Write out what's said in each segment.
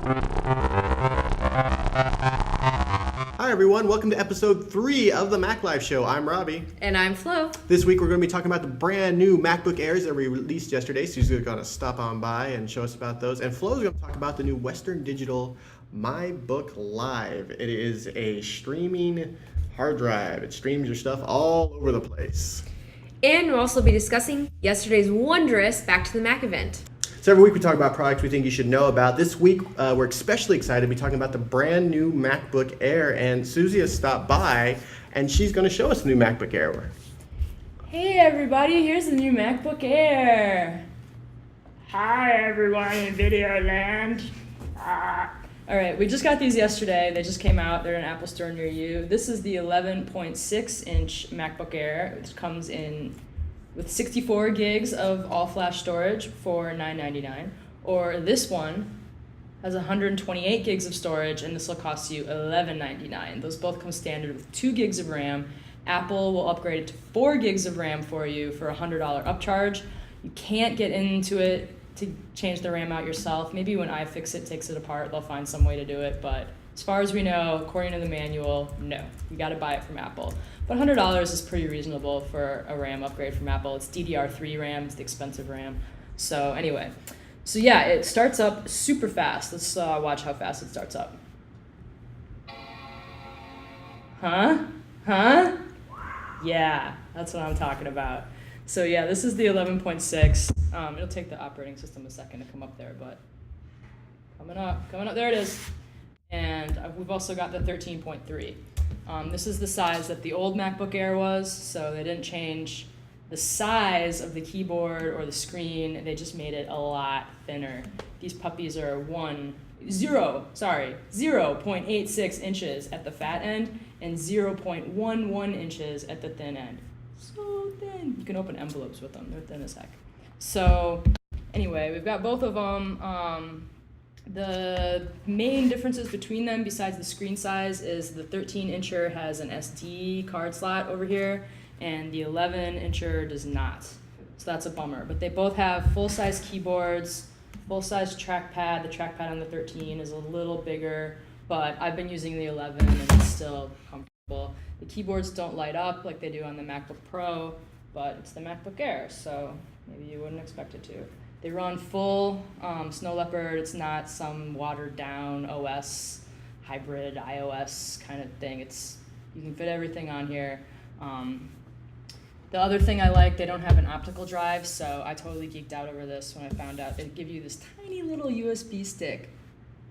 Hi everyone, welcome to episode 3 of the MacLive Show. I'm Robbie. And I'm Flo. This week we're going to be talking about the brand new MacBook Airs that we released yesterday. Susie's going to stop on by and show us about those. And Flo's going to talk about the new Western Digital MyBookLive. It is a streaming hard drive. It streams your stuff all over the place. And we'll also be discussing yesterday's wondrous Back to the Mac event. So every week we talk about products we think you should know about. This week we're especially excited to be talking about the brand new MacBook Air. And Susie has stopped by and she's going to show us the new MacBook Air. Hey everybody, here's the new MacBook Air. Hi everyone in video land. Alright, we just got these yesterday. They just came out. They're in an Apple store near you. This is the 11.6 inch MacBook Air, which comes in with 64 gigs of all-flash storage for $999. Or this one has 128 gigs of storage, and this will cost you $1199. Those both come standard with 2 gigs of RAM. Apple will upgrade it to 4 gigs of RAM for you for a $100 upcharge. You can't get into it to change the RAM out yourself. Maybe when iFixit takes it apart, they'll find some way to do it, but as far as we know, according to the manual, no. You gotta buy it from Apple. But $100 is pretty reasonable for a RAM upgrade from Apple. It's DDR3 RAM, it's the expensive RAM. So anyway, so yeah, it starts up super fast. Let's watch how fast it starts up. Huh? Yeah, that's what I'm talking about. So yeah, this is the 11.6. It'll take the operating system a second to come up there, but coming up, there it is. And we've also got the 13.3. This is the size that the old MacBook Air was, so they didn't change the size of the keyboard or the screen. They just made it a lot thinner. These puppies are 0.86 inches at the fat end and 0.11 inches at the thin end. So thin. You can open envelopes with them. They're thin as heck. So anyway, we've got both of them. The main differences between them, besides the screen size, is the 13-incher has an SD card slot over here, and the 11-incher does not. So that's a bummer. But they both have full-size keyboards, full-size trackpad. The trackpad on the 13 is a little bigger, but I've been using the 11 and it's still comfortable. The keyboards don't light up like they do on the MacBook Pro, but it's the MacBook Air, so maybe you wouldn't expect it to. They run full Snow Leopard. It's not some watered-down OS, hybrid iOS kind of thing. You can fit everything on here. The other thing I like, they don't have an optical drive, so I totally geeked out over this when I found out they give you this tiny little USB stick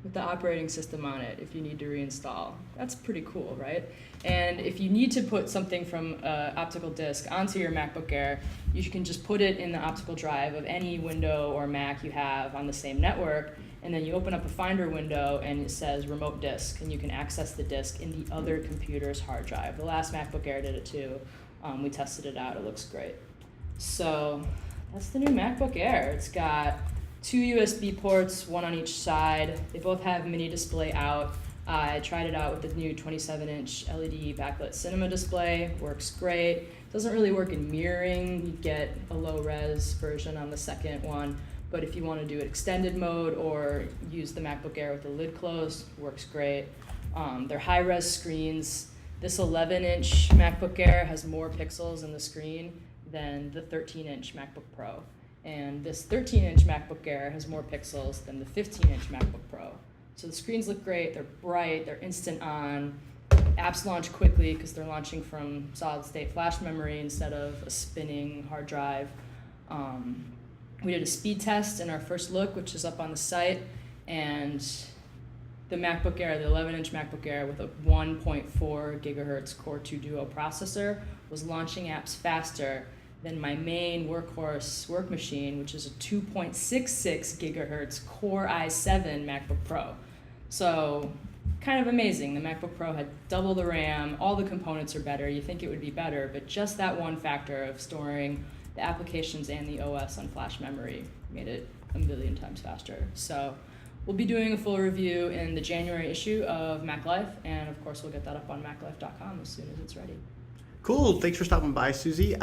with the operating system on it if you need to reinstall. That's pretty cool, right? And if you need to put something from an optical disk onto your MacBook Air, you can just put it in the optical drive of any Windows or Mac you have on the same network, and then you open up a Finder window and it says remote disk, and you can access the disk in the other computer's hard drive. The last MacBook Air did it too. We tested it out. It looks great. So that's the new MacBook Air. It's got 2 USB ports, 1 on each side. They both have mini display out. I tried it out with the new 27-inch LED backlit cinema display. Works great. Doesn't really work in mirroring. You get a low-res version on the second one. But if you want to do it extended mode or use the MacBook Air with the lid closed, works great. They're high-res screens. This 11-inch MacBook Air has more pixels in the screen than the 13-inch MacBook Pro. And this 13-inch MacBook Air has more pixels than the 15-inch MacBook Pro. So the screens look great, they're bright, they're instant on. Apps launch quickly because they're launching from solid-state flash memory instead of a spinning hard drive. We did a speed test in our first look, which is up on the site, and the MacBook Air, the 11-inch MacBook Air with a 1.4 gigahertz Core 2 Duo processor was launching apps faster than my main workhorse work machine, which is a 2.66 gigahertz Core i7 MacBook Pro. So kind of amazing. The MacBook Pro had double the RAM, all the components are better, you think it would be better, but just that one factor of storing the applications and the OS on flash memory made it a million times faster. So we'll be doing a full review in the January issue of MacLive, and of course we'll get that up on MacLive.com as soon as it's ready. Cool. Thanks for stopping by, Susie.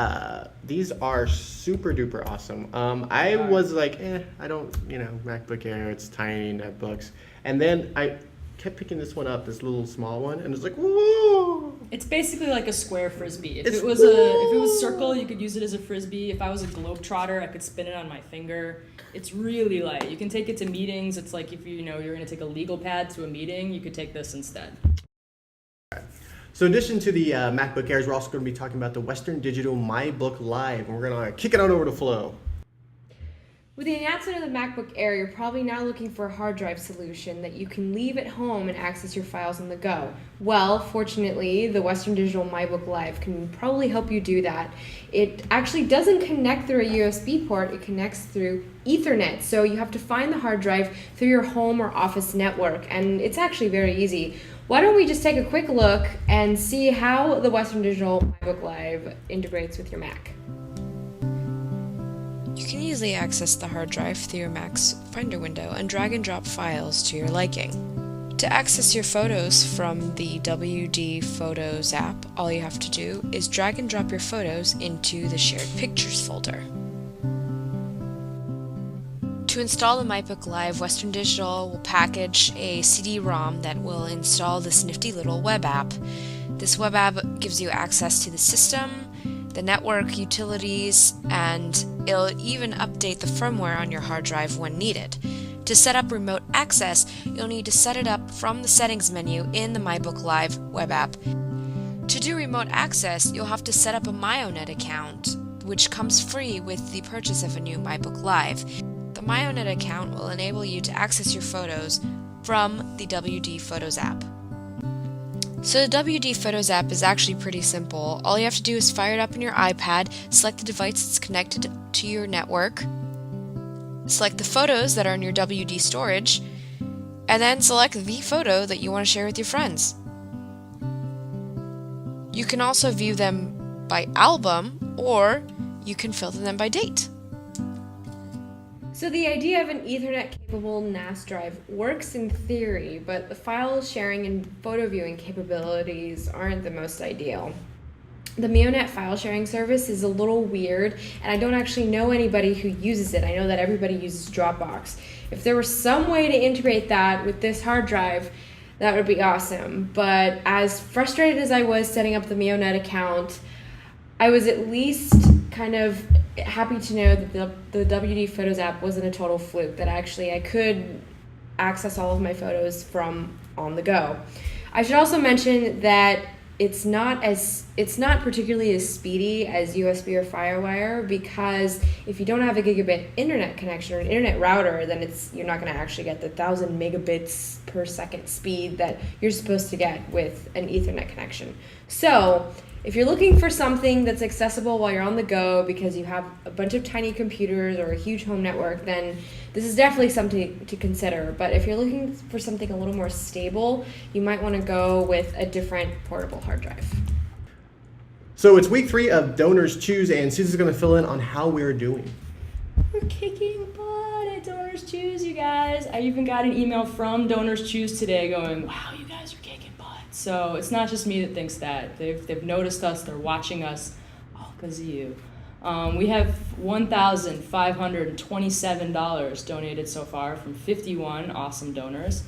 These are super duper awesome. I was like, I don't, MacBook Air, it's tiny, netbooks. And then I kept picking this one up, this little small one, and it's like, whoa! It's basically like a square frisbee. If It's it was circle, you could use it as a frisbee. If I was a globetrotter, I could spin it on my finger. It's really light. You can take it to meetings. It's like if you're going to take a legal pad to a meeting, you could take this instead. So in addition to the MacBook Airs, we're also going to be talking about the Western Digital MyBookLive, and we're going to kick it on over to Flo. With the announcement of the MacBook Air, you're probably now looking for a hard drive solution that you can leave at home and access your files on the go. Well, fortunately, the Western Digital MyBookLive can probably help you do that. It actually doesn't connect through a USB port, it connects through Ethernet. So you have to find the hard drive through your home or office network, and it's actually very easy. Why don't we just take a quick look and see how the Western Digital MyBookLive integrates with your Mac. You can easily access the hard drive through your Mac's Finder window and drag and drop files to your liking. To access your photos from the WD Photos app, all you have to do is drag and drop your photos into the Shared Pictures folder. To install the MyBookLive, Western Digital will package a CD-ROM that will install this nifty little web app. This web app gives you access to the system, the network utilities, and it'll even update the firmware on your hard drive when needed. To set up remote access, you'll need to set it up from the settings menu in the MyBookLive web app. To do remote access, you'll have to set up a MyoNet account, which comes free with the purchase of a new MyBookLive. The MyoNet account will enable you to access your photos from the WD Photos app. So the WD Photos app is actually pretty simple. All you have to do is fire it up on your iPad, select the device that's connected to your network, select the photos that are in your WD storage, and then select the photo that you want to share with your friends. You can also view them by album, or you can filter them by date. So the idea of an Ethernet-capable NAS drive works in theory, but the file sharing and photo viewing capabilities aren't the most ideal. The MyoNet file sharing service is a little weird, and I don't actually know anybody who uses it. I know that everybody uses Dropbox. If there was some way to integrate that with this hard drive, that would be awesome. But as frustrated as I was setting up the MyoNet account, I was at least kind of happy to know that the WD Photos app wasn't a total fluke, that actually I could access all of my photos from on the go. I should also mention that it's not particularly as speedy as USB or FireWire, because if you don't have a gigabit internet connection or an internet router, then you're not going to actually get the 1,000 megabits per second speed that you're supposed to get with an Ethernet connection. So if you're looking for something that's accessible while you're on the go because you have a bunch of tiny computers or a huge home network, then this is definitely something to consider. But if you're looking for something a little more stable, you might want to go with a different portable hard drive. So it's week 3 of DonorsChoose, and Susie's going to fill in on how we're doing. We're kicking butt at DonorsChoose, you guys. I even got an email from DonorsChoose today going, wow, you guys are kicking butt. So it's not just me that thinks that. They've noticed us, they're watching us, all because of you. We have $1,527 donated so far from 51 awesome donors.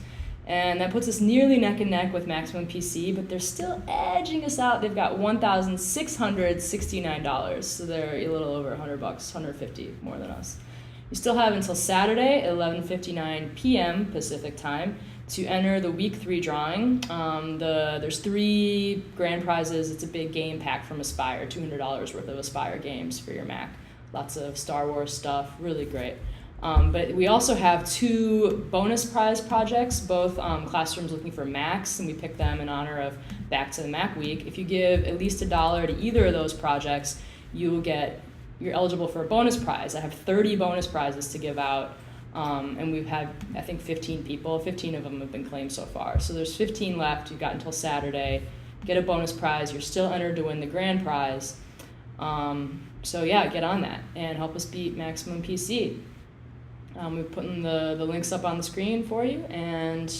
And that puts us nearly neck and neck with Maximum PC, but they're still edging us out. They've got $1,669, so they're a little over $100, $150 more than us. You still have until Saturday at 11:59 p.m. Pacific time to enter the week 3 drawing. There's 3 grand prizes. It's a big game pack from Aspire, $200 worth of Aspire games for your Mac. Lots of Star Wars stuff, really great. But we also have 2 bonus prize projects, both classrooms looking for Macs, and we picked them in honor of Back to the Mac Week. If you give at least $1 to either of those projects, you're eligible for a bonus prize. I have 30 bonus prizes to give out, and we've had, I think, 15 people. 15 of them have been claimed so far. So there's 15 left. You've got until Saturday. Get a bonus prize. You're still entered to win the grand prize. So yeah, get on that and help us beat Maximum PC. We're putting the links up on the screen for you, and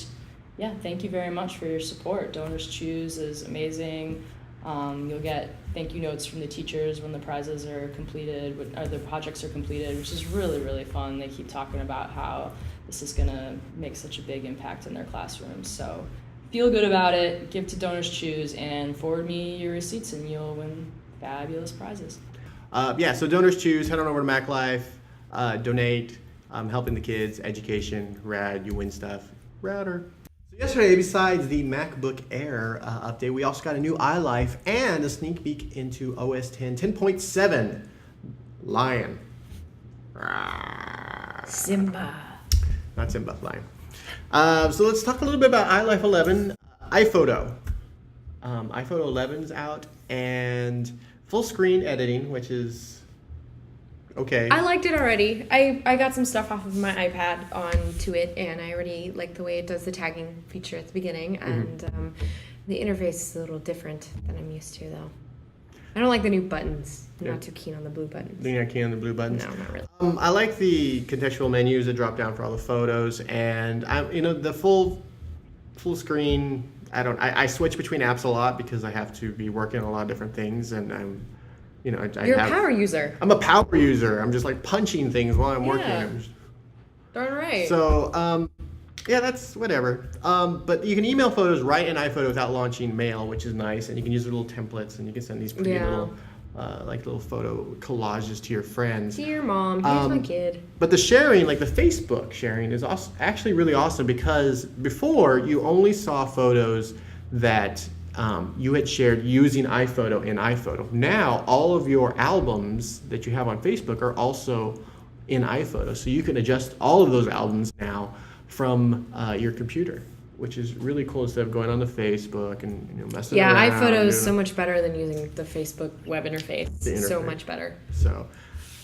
yeah, thank you very much for your support. DonorsChoose is amazing. You'll get thank you notes from the teachers when the prizes are completed, or the projects are completed, which is really, really fun. They keep talking about how this is going to make such a big impact in their classrooms. So feel good about it, give to DonorsChoose, and forward me your receipts, and you'll win fabulous prizes. So DonorsChoose, head on over to MacLive, donate, helping the kids, education, rad, you win stuff, radder. So yesterday, besides the MacBook Air update, we also got a new iLife and a sneak peek into OS 10, 10.7, Lion. Simba. Not Simba, Lion. So let's talk a little bit about iLife 11, iPhoto. iPhoto 11's out, and full screen editing, which is okay. I liked it already. I got some stuff off of my iPad onto it, and I already like the way it does the tagging feature at the beginning, and the interface is a little different than I'm used to, though. I don't like the new buttons. I'm not too keen on the blue buttons. You're not keen on the blue buttons? No, not really. I like the contextual menus that drop down for all the photos, and the full screen. I switch between apps a lot because I have to be working on a lot of different things, and you're a power user. I'm a power user. I'm just like punching things while I'm working. Yeah. Darn right. So that's whatever. But you can email photos right in iPhoto without launching Mail, which is nice, and you can use the little templates, and you can send these pretty little photo collages to your friends. Dear Mom, here's my kid. But the sharing, like the Facebook sharing, is also actually really awesome, because before you only saw photos that you had shared using iPhoto in iPhoto. Now all of your albums that you have on Facebook are also in iPhoto, so you can adjust all of those albums now from your computer, which is really cool, instead of going on the Facebook and messing around. Yeah, iPhoto is so much better than using the Facebook web interface. So much better. So,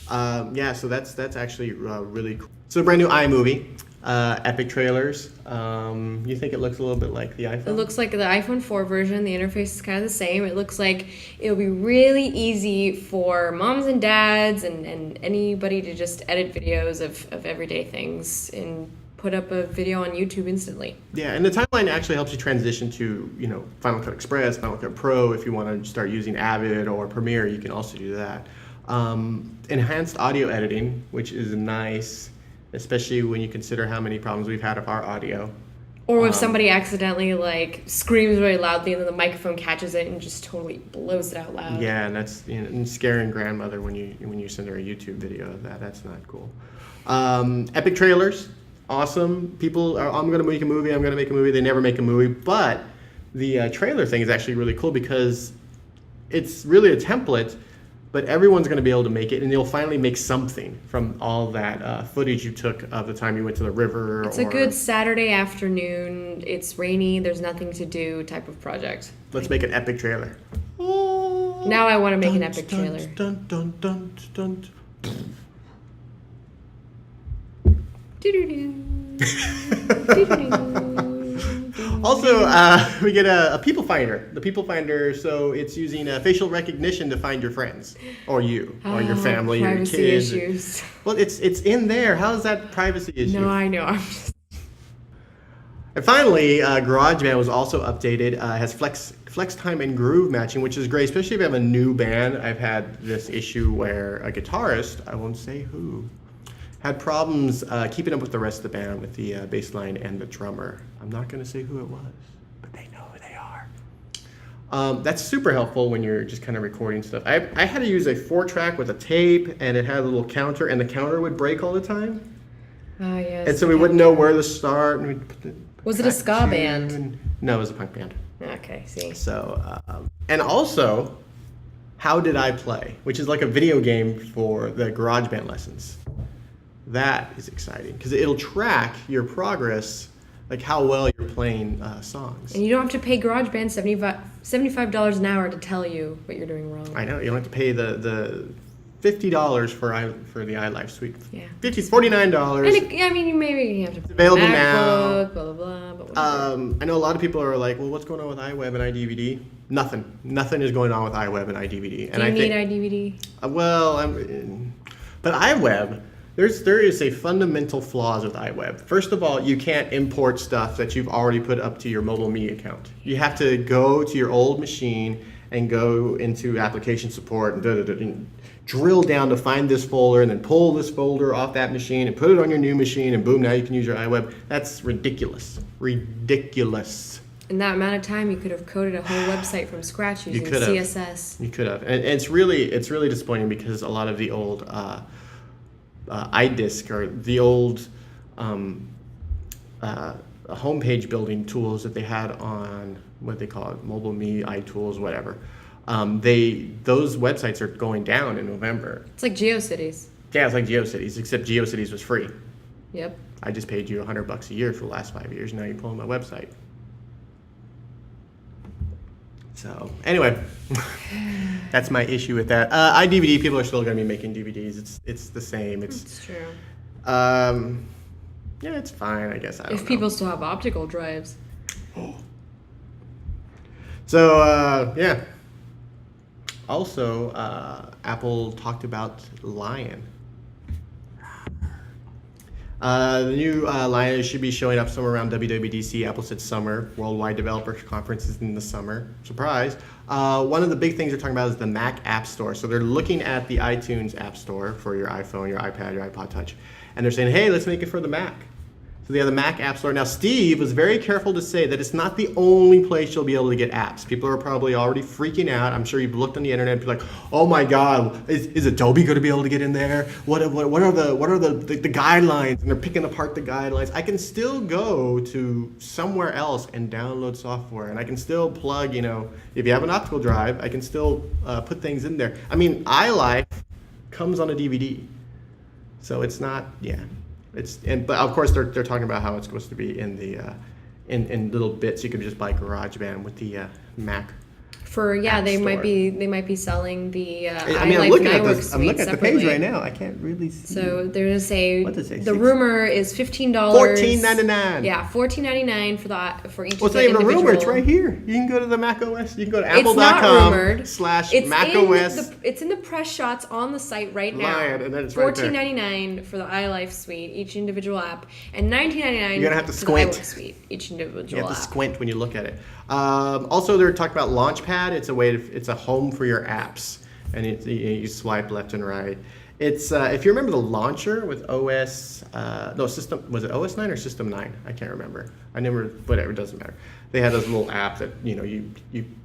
so that's actually really cool. So brand new iMovie, epic trailers. You think it looks a little bit like the iPhone? It looks like the iPhone 4 version. The interface is kind of the same. It looks like it'll be really easy for moms and dads and anybody to just edit videos of everyday things and put up a video on YouTube instantly. Yeah, and the timeline actually helps you transition to, Final Cut Express, Final Cut Pro. If you want to start using Avid or Premiere, you can also do that. Enhanced audio editing, which is nice, especially when you consider how many problems we've had with our audio. Or if somebody accidentally screams really loudly and then the microphone catches it and just totally blows it out loud. Yeah, and that's and scaring grandmother when you send her a YouTube video of that. That's not cool. Epic trailers. Awesome. People are, I'm going to make a movie. They never make a movie. But the trailer thing is actually really cool, because it's really a template, but everyone's going to be able to make it, and you'll finally make something from all that footage you took of the time you went to the river. It's a good Saturday afternoon, it's rainy, there's nothing to do type of project. Let's make an epic trailer. Now I want to make an epic trailer. Dun, dun, dun, dun, dun. Also, we get a people finder. The people finder, so it's using facial recognition to find your friends, or you, or your family, or your kids. Privacy issues. Well, it's in there. How is that privacy issue? No, I know. And finally, GarageBand was also updated. Has flex time and groove matching, which is great, especially if you have a new band. I've had this issue where a guitarist, I won't say who, had problems keeping up with the rest of the band, with the bass line and the drummer. I'm not going to say who it was, but they know who they are. That's super helpful when you're just kind of recording stuff. I had to use a 4-track with a tape, and it had a little counter, and the counter would break all the time. Oh, yes. And so we wouldn't know where to start. And we'd put Was it a ska band? And, no, it was a punk band. Okay, see. So, and also, How Did I Play, which is like a video game for the GarageBand lessons. That is exciting, because it'll track your progress, like how well you're playing songs. And you don't have to pay GarageBand $75 an hour to tell you what you're doing wrong. I know, you don't have to pay the $50 for the iLife suite. Yeah. $49. And you maybe have to. It's available MacBook, now. Blah blah blah. But whatever. I know a lot of people are like, well, what's going on with iWeb and iDVD? Nothing is going on with iWeb and iDVD. Do you need iDVD? But iWeb. There is a fundamental flaws with iWeb. First of all, you can't import stuff that you've already put up to your mobile me account. You have to go to your old machine and go into application support and drill down to find this folder and then pull this folder off that machine and put it on your new machine and boom, now you can use your iWeb. That's ridiculous. Ridiculous. In that amount of time, you could have coded a whole website from scratch using CSS. You could have. And it's really disappointing because a lot of the old iDisk or the old homepage building tools that they had on what they call it, Mobile Me, iTools, whatever. Those websites are going down in November. It's like GeoCities. Yeah, it's like GeoCities, except GeoCities was free. Yep. I just paid you $100 a year for the last 5 years. Now you pull on my website. So anyway, that's my issue with that. iDVD, people are still going to be making DVDs. It's the same. It's true. Yeah, it's fine, I guess. I don't know. If people still have optical drives. So, yeah. Also, Apple talked about Lion. The new Lion should be showing up somewhere around WWDC. Apple said summer. Worldwide Developer Conference is in the summer. Surprise. One of the big things they're talking about is the Mac App Store. So they're looking at the iTunes App Store for your iPhone, your iPad, your iPod Touch. And they're saying, hey, let's make it for the Mac. So they have the Mac App Store. Now, Steve was very careful to say that it's not the only place you'll be able to get apps. People are probably already freaking out. I'm sure you've looked on the internet and be like, oh my God, is Adobe going to be able to get in there? What are the guidelines? And they're picking apart the guidelines. I can still go to somewhere else and download software. And I can still plug, if you have an optical drive, I can still put things in there. I mean, iLife comes on a DVD. So it's not, but of course they're talking about how it's supposed to be in the in little bits. You can just buy GarageBand with the Mac. They might be selling the I'm looking at the page right now. I can't really see. So they're gonna say what does it say? The rumor is $15. $14.99. Yeah, $14.99 for each. Well, it's not even a rumor. It's right here. You can go to the Mac OS. You can go to apple.com/macOS. It's in the press shots on the site right now. Lion, and then it's right there. $14.99 for the iLife suite, each individual app, and $19.99 You're gonna have to for squint. the iWeb suite, each individual app. You have to squint when you look at it. Also, they're talking about Launchpad. It's a home for your apps, and you swipe left and right. It's if you remember the launcher with OS, was it OS 9 or System 9? I can't remember. Whatever, it doesn't matter. They had those little apps that you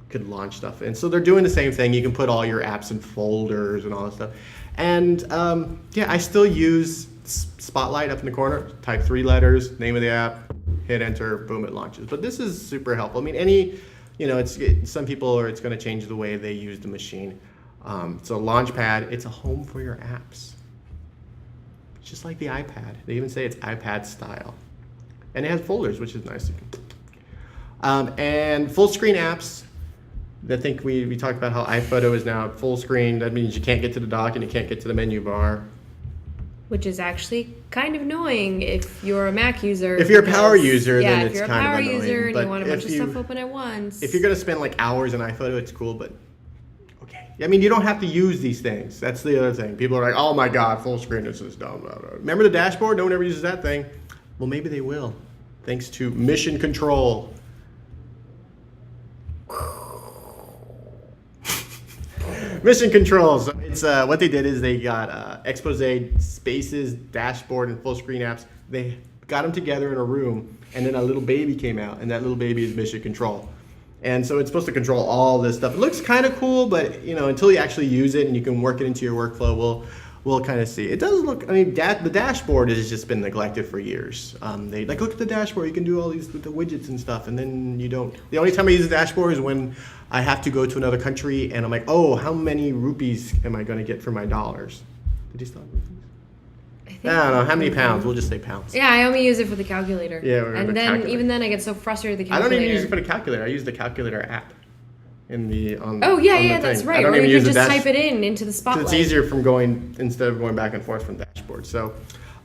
could launch stuff in. So they're doing the same thing. You can put all your apps in folders and all that stuff. And I still use Spotlight up in the corner. Type 3 letters, name of the app, hit enter, boom, it launches. But this is super helpful. I mean, some people it's going to change the way they use the machine. So Launchpad, it's a home for your apps. It's just like the iPad. They even say it's iPad style. And it has folders, which is nice. And full screen apps. I think we talked about how iPhoto is now full screen. That means you can't get to the dock and you can't get to the menu bar. Which is actually kind of annoying if you're a Mac user. If you're a power user, then it's kind of annoying. if you're a power user and you want a bunch of stuff open at once. If you're going to spend like hours in iPhoto, it's cool, but okay. I mean, you don't have to use these things. That's the other thing. People are like, oh my God, full screen, this is dumb. Remember the dashboard? No one ever uses that thing. Well, maybe they will, thanks to Mission Control. Mission Control. So it's what they did is they got expose, spaces, dashboard, and full screen apps. They got them together in a room, and then a little baby came out, and that little baby is Mission Control. And so it's supposed to control all this stuff. It looks kind of cool, but until you actually use it and you can work it into your workflow, we'll kind of see. It does look. I mean, the dashboard has just been neglected for years. They look at the dashboard. You can do all these with the widgets and stuff, and then you don't. The only time I use the dashboard is when I have to go to another country, and I'm like, oh, how many rupees am I going to get for my dollars? Did you stop rupees? I don't know. How many pounds? We'll just say pounds. Yeah, I only use it for the calculator. Yeah, even then I get so frustrated with the calculator. I don't even use it for the calculator. I use the calculator app. That's right. Or you can just type it into the Spotlight. It's easier instead of going back and forth from the dashboard. So,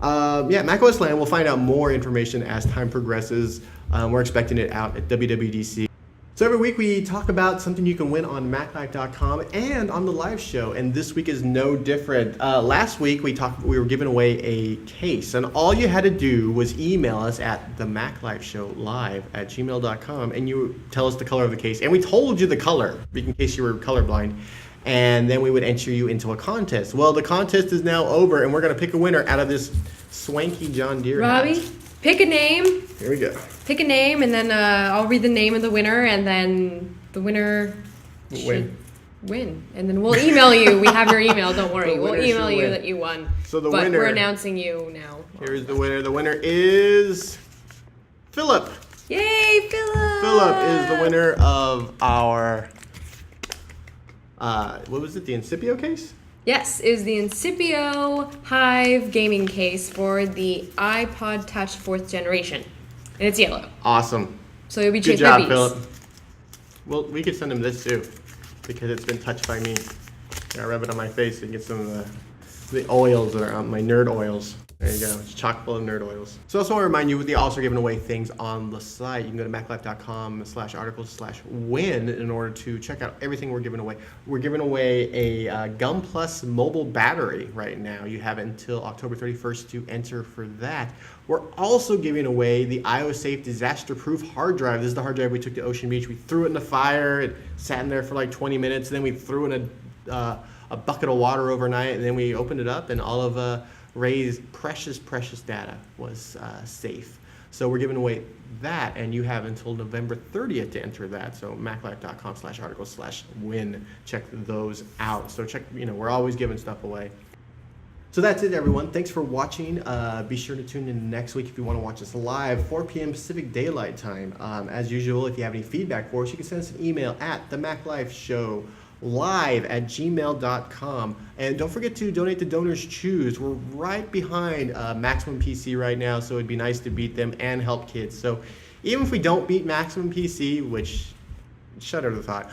macOS Land, we'll find out more information as time progresses. We're expecting it out at WWDC. So every week we talk about something you can win on MacLive.com and on the live show, and this week is no different. Last week we were giving away a case, and all you had to do was email us at the MacLiveShowLive@gmail.com, and you tell us the color of the case, and we told you the color in case you were colorblind, and then we would enter you into a contest. Well, the contest is now over, and we're going to pick a winner out of this swanky John Deere hat. Robbie, pick a name. Here we go. Pick a name, and then I'll read the name of the winner, and then the winner should win. And then we'll email you. We have your email. Don't worry. We'll email you that you won. So the but winner. We're announcing you now. Here's the winner. The winner is Philip. Yay, Philip! Philip is the winner of our what was it? The Incipio case? Yes, is the Incipio Hive gaming case for the iPod Touch 4th generation. And it's yellow. Awesome. So you'll be Good chasing by job, bees. Philip. Well, we could send him this too, because it's been touched by me. I rub it on my face and get some of the oils that are on my nerd oils. There you go. It's chock full of nerd oils. So I also want to remind you, we're also giving away things on the site. You can go to maclife.com/articles/win in order to check out everything we're giving away. We're giving away a Gum Plus mobile battery right now. You have until October 31st to enter for that. We're also giving away the IOSafe disaster-proof hard drive. This is the hard drive we took to Ocean Beach. We threw it in the fire. It sat in there for like 20 minutes. And then we threw in a bucket of water overnight. And then we opened it up, and all of Ray's precious data was safe. So we're giving away that, and you have until November 30th to enter that. So maclife.com/articles/win. Check those out. So we're always giving stuff away. So that's it, everyone. Thanks for watching. Be sure to tune in next week if you want to watch us live, 4 p.m. Pacific Daylight Time. As usual, if you have any feedback for us, you can send us an email at themacliveshowlive@gmail.com. And don't forget to donate to DonorsChoose. We're right behind Maximum PC right now, so it'd be nice to beat them and help kids. So even if we don't beat Maximum PC, which, shudder to the thought,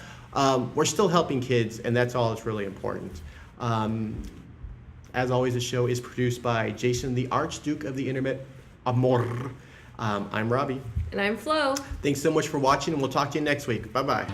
we're still helping kids, and that's all that's really important. As always, the show is produced by Jason, the Archduke of the Internet Amor. I'm Robbie. And I'm Flo. Thanks so much for watching, and we'll talk to you next week. Bye-bye.